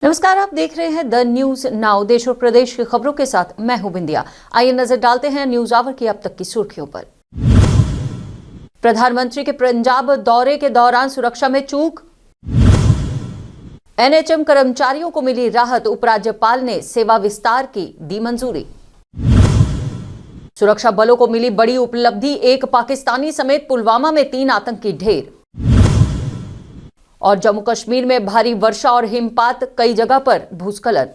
नमस्कार, आप देख रहे हैं द न्यूज नाउ। देश और प्रदेश की खबरों के साथ मैं हूं बिंदिया। आइए नजर डालते हैं न्यूज आवर की अब तक की सुर्खियों पर। प्रधानमंत्री के पंजाब दौरे के दौरान सुरक्षा में चूक, एनएचएम कर्मचारियों को मिली राहत, उपराज्यपाल ने सेवा विस्तार की दी मंजूरी। सुरक्षा बलों को मिली बड़ी उपलब्धि, एक पाकिस्तानी समेत पुलवामा में 3 आतंकी ढेर। और जम्मू कश्मीर में भारी वर्षा और हिमपात, कई जगह पर भूस्खलन।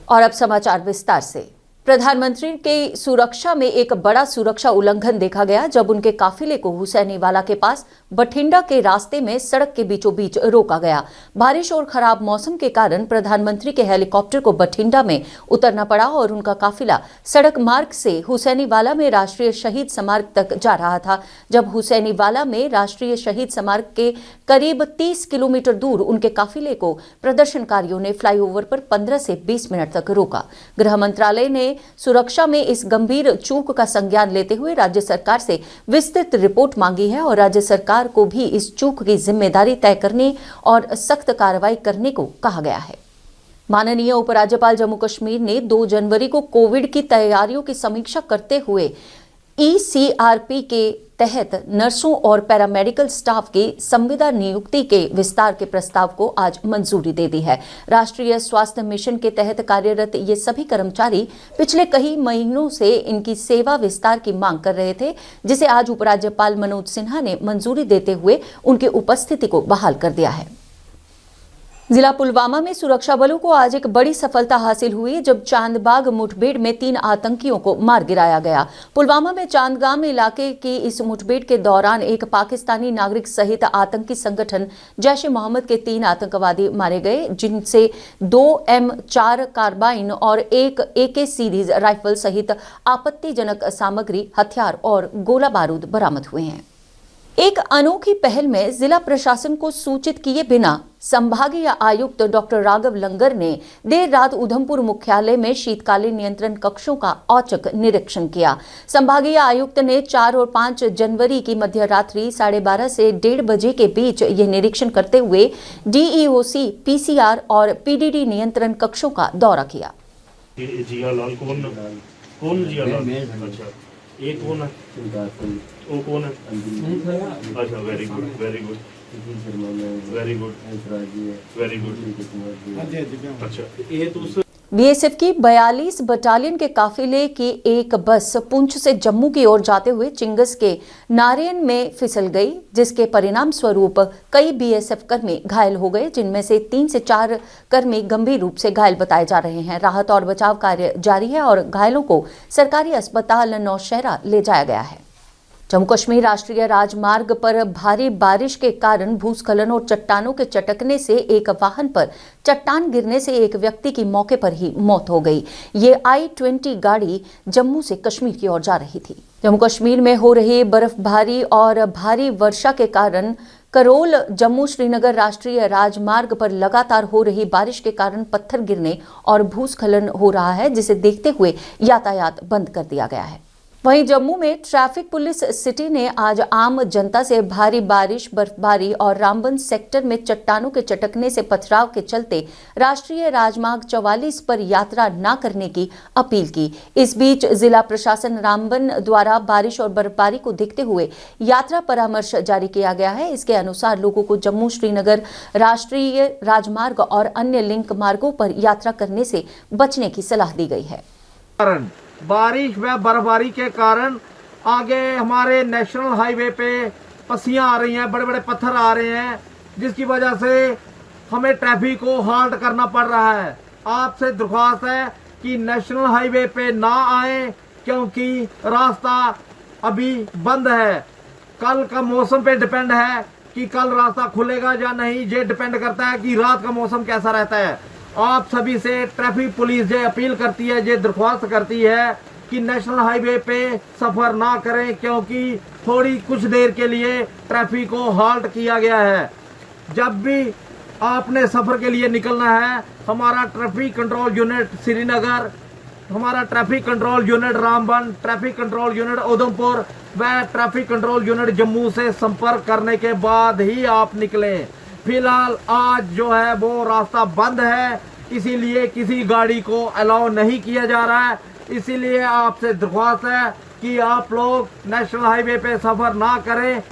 और अब समाचार विस्तार से। प्रधानमंत्री की सुरक्षा में एक बड़ा सुरक्षा उल्लंघन देखा गया जब उनके काफिले को हुसैनीवाला के पास बठिंडा के रास्ते में सड़क के बीचों बीच रोका गया। बारिश और खराब मौसम के कारण प्रधानमंत्री के हेलीकॉप्टर को बठिंडा में उतरना पड़ा और उनका काफिला सड़क मार्ग से हुसैनीवाला में राष्ट्रीय शहीद स्मारक तक जा रहा था। जब हुसैनीवाला में राष्ट्रीय शहीद स्मारक के करीब 30 किलोमीटर दूर उनके काफिले को प्रदर्शनकारियों ने फ्लाईओवर पर 15 से 20 मिनट तक रोका। गृह मंत्रालय ने सुरक्षा में इस गंभीर चूक का संज्ञान लेते हुए राज्य सरकार से विस्तृत रिपोर्ट मांगी है और राज्य सरकार को भी इस चूक की जिम्मेदारी तय करने और सख्त कार्रवाई करने को कहा गया है। माननीय उपराज्यपाल जम्मू कश्मीर ने 2 जनवरी को कोविड की तैयारियों की समीक्षा करते हुए ECRP के तहत नर्सों और पैरामेडिकल स्टाफ की संविदा नियुक्ति के विस्तार के प्रस्ताव को आज मंजूरी दे दी है। राष्ट्रीय स्वास्थ्य मिशन के तहत कार्यरत ये सभी कर्मचारी पिछले कई महीनों से इनकी सेवा विस्तार की मांग कर रहे थे, जिसे आज उपराज्यपाल मनोज सिन्हा ने मंजूरी देते हुए उनकी उपस्थिति को बहाल कर दिया है। जिला पुलवामा में सुरक्षा बलों को आज एक बड़ी सफलता हासिल हुई जब चांदबाग मुठभेड़ में 3 आतंकियों को मार गिराया गया। पुलवामा में चांदगाम इलाके की इस मुठभेड़ के दौरान एक पाकिस्तानी नागरिक सहित आतंकी संगठन जैश ए मोहम्मद के 3 आतंकवादी मारे गए, जिनसे 2 M4 कार्बाइन और 1 AK सीरीज राइफल सहित आपत्तिजनक सामग्री, हथियार और गोला बारूद बरामद हुए हैं। एक अनोखी पहल में जिला प्रशासन को सूचित किए बिना संभागीय आयुक्त डॉक्टर राघव लंगर ने देर रात उधमपुर मुख्यालय में शीतकालीन नियंत्रण कक्षों का औचक निरीक्षण किया। संभागीय आयुक्त ने 4 और 5 जनवरी की मध्य रात्रि 12:30 से 1:30 बजे के बीच यह निरीक्षण करते हुए DEOC, PCR और PDD नियंत्रण कक्षों का दौरा किया। जियालाल कौन जियालाल? अच्छा, एक कौन है? वो कौन है? अच्छा, very good very good very good very good. अच्छा, ये तो BSF की 42 बटालियन के काफिले की एक बस पुंछ से जम्मू की ओर जाते हुए चिंगस के नारेन में फिसल गई, जिसके परिणाम स्वरूप कई BSF कर्मी घायल हो गए, जिनमें से 3 से 4 कर्मी गंभीर रूप से घायल बताए जा रहे हैं। राहत और बचाव कार्य जारी है और घायलों को सरकारी अस्पताल नौशहरा ले जाया गया है। जम्मू कश्मीर राष्ट्रीय राजमार्ग पर भारी बारिश के कारण भूस्खलन और चट्टानों के चटकने से एक वाहन पर चट्टान गिरने से एक व्यक्ति की मौके पर ही मौत हो गई। ये I-20 गाड़ी जम्मू से कश्मीर की ओर जा रही थी। जम्मू कश्मीर में हो रही बर्फबारी और भारी वर्षा के कारण करोल जम्मू श्रीनगर राष्ट्रीय राजमार्ग पर लगातार हो रही बारिश के कारण पत्थर गिरने और भूस्खलन हो रहा है, जिसे देखते हुए यातायात बंद कर दिया गया है। वहीं जम्मू में ट्रैफिक पुलिस सिटी ने आज आम जनता से भारी बारिश, बर्फबारी और रामबन सेक्टर में चट्टानों के चटकने से पथराव के चलते राष्ट्रीय राजमार्ग 44 पर यात्रा न करने की अपील की। इस बीच जिला प्रशासन रामबन द्वारा बारिश और बर्फबारी को देखते हुए यात्रा परामर्श जारी किया गया है। इसके अनुसार लोगों को जम्मू श्रीनगर राष्ट्रीय राजमार्ग और अन्य लिंक मार्गों पर यात्रा करने से बचने की सलाह दी गई है। बारिश व बर्फबारी के कारण आगे हमारे नेशनल हाईवे पे पस्सियां आ रही हैं, बड़े बड़े पत्थर आ रहे हैं, जिसकी वजह से हमें ट्रैफिक को हाल्ट करना पड़ रहा है। आपसे दरख्वास्त है कि नेशनल हाईवे पे ना आए, क्योंकि रास्ता अभी बंद है। कल का मौसम पे डिपेंड है कि कल रास्ता खुलेगा या नहीं। ये डिपेंड करता है कि रात का मौसम कैसा रहता है। आप सभी से ट्रैफिक पुलिस ये अपील करती है, ये दरख्वास्त करती है कि नेशनल हाईवे पे सफर ना करें, क्योंकि थोड़ी कुछ देर के लिए ट्रैफिक को हाल्ट किया गया है। जब भी आपने सफर के लिए निकलना है, हमारा ट्रैफिक कंट्रोल यूनिट श्रीनगर, हमारा traffic control unit Ramban, traffic control unit Udhampur व ट्रैफिक कंट्रोल यूनिट जम्मू से संपर्क करने के बाद ही आप निकलें। फिलहाल आज जो है वो रास्ता बंद है, इसीलिए किसी गाड़ी को अलाउ नहीं किया जा रहा है। इसीलिए आपसे दरख्वास्त है कि आप लोग नेशनल हाईवे पे सफ़र ना करें।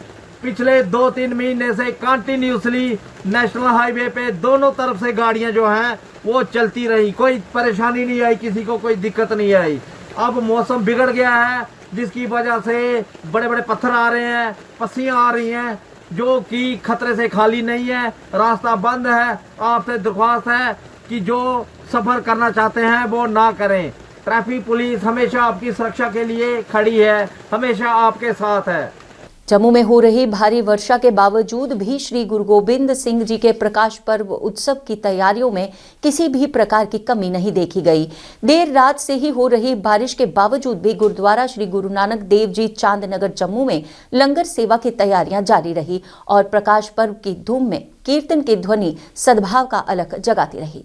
पिछले 2-3 महीने से कंटिन्यूसली नेशनल हाईवे पे दोनों तरफ से गाड़ियां जो हैं वो चलती रही, कोई परेशानी नहीं आई, किसी को कोई दिक्कत नहीं आई। अब मौसम बिगड़ गया है, जिसकी वजह से बड़े बड़े पत्थर आ रहे हैं, पस्सियां आ रही हैं, जो कि खतरे से खाली नहीं है। रास्ता बंद है। आपसे दरख्वास्त है कि जो सफ़र करना चाहते हैं वो ना करें। ट्रैफिक पुलिस हमेशा आपकी सुरक्षा के लिए खड़ी है, हमेशा आपके साथ है। जम्मू में हो रही भारी वर्षा के बावजूद भी श्री गुरु गोबिंद सिंह जी के प्रकाश पर्व उत्सव की तैयारियों में किसी भी प्रकार की कमी नहीं देखी गई। देर रात से ही हो रही बारिश के बावजूद भी गुरुद्वारा श्री गुरु नानक देव जी चांदनगर जम्मू में लंगर सेवा की तैयारियां जारी रही और प्रकाश पर्व की धूम में कीर्तन की ध्वनि सद्भाव का अलख जगाती रही।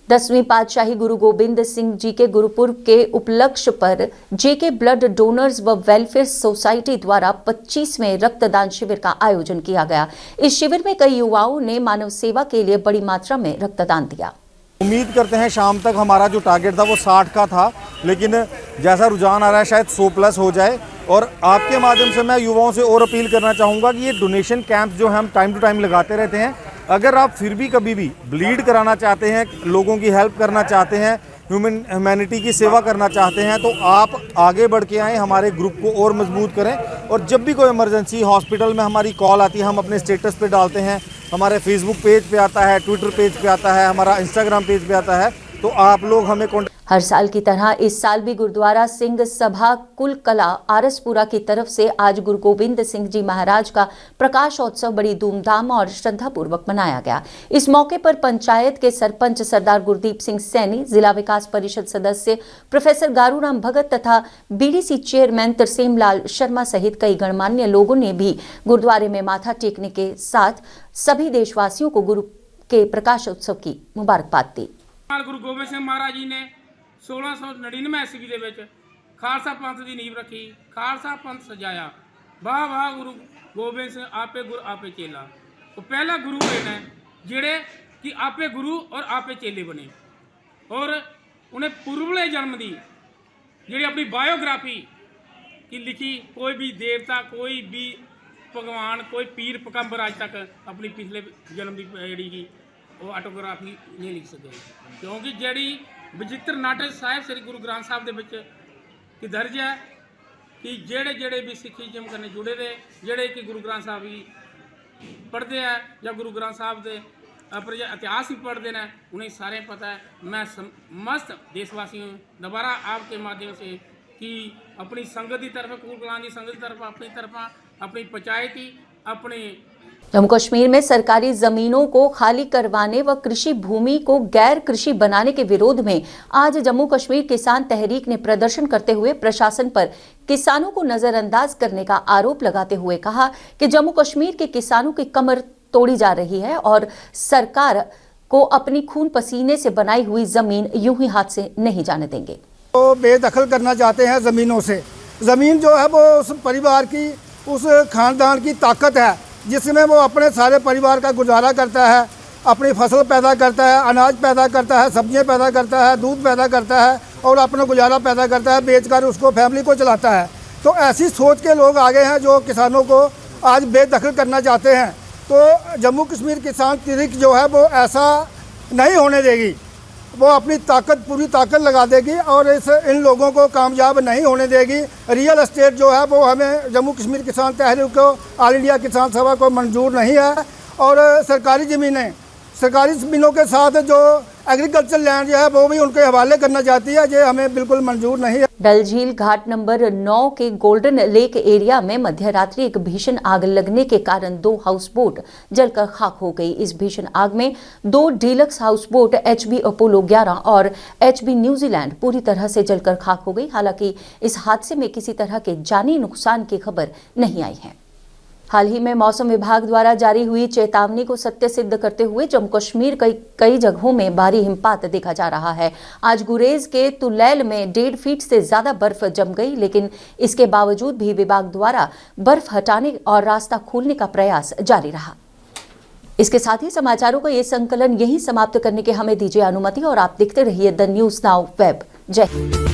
10वीं पातशाही गुरु गोबिंद सिंह जी के गुरुपुरब के उपलक्ष्य पर जेके ब्लड डोनर्स व वेलफेयर सोसाइटी द्वारा 25वें रक्तदान शिविर का आयोजन किया गया। इस शिविर में कई युवाओं ने मानव सेवा के लिए बड़ी मात्रा में रक्तदान दिया। उम्मीद करते हैं शाम तक हमारा जो टारगेट था वो 60 का था, लेकिन जैसा रुझान आ रहा है शायद 100 प्लस हो जाए। और आपके माध्यम से मैं युवाओं से और अपील करना चाहूँगा कि ये डोनेशन कैंप जो हम टाइम टू टाइम लगाते रहते हैं, अगर आप फिर भी कभी भी ब्लीड कराना चाहते हैं, लोगों की हेल्प करना चाहते हैं, ह्यूमैनिटी की सेवा करना चाहते हैं, तो आप आगे बढ़ के आएँ, हमारे ग्रुप को और मजबूत करें। और जब भी कोई इमरजेंसी हॉस्पिटल में हमारी कॉल आती है, हम अपने स्टेटस पे डालते हैं, हमारे फेसबुक पेज पे आता है, ट्विटर पेज पे आता है, हमारा इंस्टाग्राम पेज पे आता है, तो आप लोग हमें हर साल की तरह इस साल भी गुरुद्वारा सिंह सभा कुल कला आरसपुरा की तरफ से आज गुरु गोबिंद सिंह जी महाराज का प्रकाशोत्सव बड़ी धूमधाम और श्रद्धापूर्वक मनाया गया। इस मौके पर पंचायत के सरपंच सरदार गुरदीप सिंह सैनी, जिला विकास परिषद सदस्य प्रोफेसर गारूराम भगत तथा बीडीसी चेयरमैन तरसेम लाल शर्मा सहित कई गणमान्य लोगों ने भी गुरुद्वारे में माथा टेकने के साथ सभी देशवासियों को गुरु के प्रकाशोत्सव की मुबारकबाद दी। गुरु गोबिंद सिंह महाराज जी ने 1699 ईस्वी ਦੇ ਵਿੱਚ ਖਾਲਸਾ ਪੰਥ ਦੀ ਨੀਂਹ ਰੱਖੀ, ਖਾਲਸਾ ਪੰਥ ਸਜਾਇਆ। ਵਾਹ ਵਾਹ ਗੁਰੂ ਗੋਬਿੰਦ ਸਿੰਘ ਆਪੇ ਗੁਰ ਆਪੇ ਚੇਲਾ। ਉਹ ਪਹਿਲਾ ਗੁਰੂ ਹੋਏ ਨੇ ਜਿਹੜੇ ਕਿ ਆਪੇ ਗੁਰੂ ਔਰ ਆਪੇ ਚੇਲੇ ਬਣੇ। ਔਰ ਉਹਨੇ पूर्वले जन्म ਦੀ ਜਿਹੜੀ ਆਪਣੀ ਬਾਇਓਗ੍ਰਾਫੀ की लिखी, कोई भी देवता, कोई भी भगवान, कोई पीर पकंबर आज तक अपनी पिछले जन्म की जी वो ऑटोग्राफी नहीं लिख सके, क्योंकि जड़ी विचित्र नाटक साहिब श्री गुरु ग्रंथ साहब के विच की दर्ज है कि जेड़े जेड़े भी सिखिज्म कन्नै जुड़े दे, जेड़े कि गुरु ग्रंथ साहब भी पढ़ते हैं या गुरु ग्रंथ साहब के अपने इतिहास भी पढ़ते हैं, उन्हें सारे पता है। मैं समस्त देशवासियों दोबारा आपके माध्यम से कि अपनी संगत की तरफ, कूल कलां की संगत की तरफ, अपनी तरफा, अपनी पंचायत की, अपने जम्मू कश्मीर में सरकारी जमीनों को खाली करवाने व कृषि भूमि को गैर कृषि बनाने के विरोध में आज जम्मू कश्मीर किसान तहरीक ने प्रदर्शन करते हुए प्रशासन पर किसानों को नजरअंदाज करने का आरोप लगाते हुए कहा कि जम्मू कश्मीर के किसानों की कमर तोड़ी जा रही है और सरकार को अपनी खून पसीने से बनाई हुई जमीन यूं ही हाथ से नहीं जाने देंगे। तो बेदखल करना चाहते हैं ज़मीनों से। ज़मीन जो है वो उस परिवार की, उस खानदान की ताकत है जिसमें वो अपने सारे परिवार का गुजारा करता है, अपनी फसल पैदा करता है, अनाज पैदा करता है, सब्जियां पैदा करता है, दूध पैदा करता है और अपना गुजारा पैदा करता है, बेचकर उसको फैमिली को चलाता है। तो ऐसी सोच के लोग आगे हैं जो किसानों को आज बेदखल करना चाहते हैं। तो जम्मू कश्मीर किसान तहरीक जो है वो ऐसा नहीं होने देगी, वो अपनी ताकत, पूरी ताकत लगा देगी और इन लोगों को कामयाब नहीं होने देगी। रियल एस्टेट जो है वो हमें जम्मू कश्मीर किसान तहरीक को, ऑल इंडिया किसान सभा को मंजूर नहीं है। और सरकारी ज़मीनों के साथ जो एग्रीकल्चर लैंड जो है वो भी उनके हवाले करना चाहती है, ये हमें बिल्कुल मंजूर नहीं है। डल झील घाट नंबर 9 के गोल्डन लेक एरिया में मध्य रात्रि एक भीषण आग लगने के कारण 2 हाउस बोट जलकर खाक हो गई। इस भीषण आग में 2 deluxe house boat HB Apollo 11 और HB न्यूजीलैंड पूरी तरह से जलकर खाक हो गई। हालांकि इस हादसे में किसी तरह के जानी नुकसान की खबर नहीं आई है। हाल ही में मौसम विभाग द्वारा जारी हुई चेतावनी को सत्य सिद्ध करते हुए जम्मू कश्मीर कई जगहों में भारी हिमपात देखा जा रहा है। आज गुरेज के तुलैल में 1.5 फीट से ज्यादा बर्फ जम गई, लेकिन इसके बावजूद भी विभाग द्वारा बर्फ हटाने और रास्ता खोलने का प्रयास जारी रहा। इसके साथ ही समाचारों का ये संकलन यहीं समाप्त करने के हमें दीजिए अनुमति और आप देखते रहिए द न्यूज़ नाउ वेब। जय हिंद।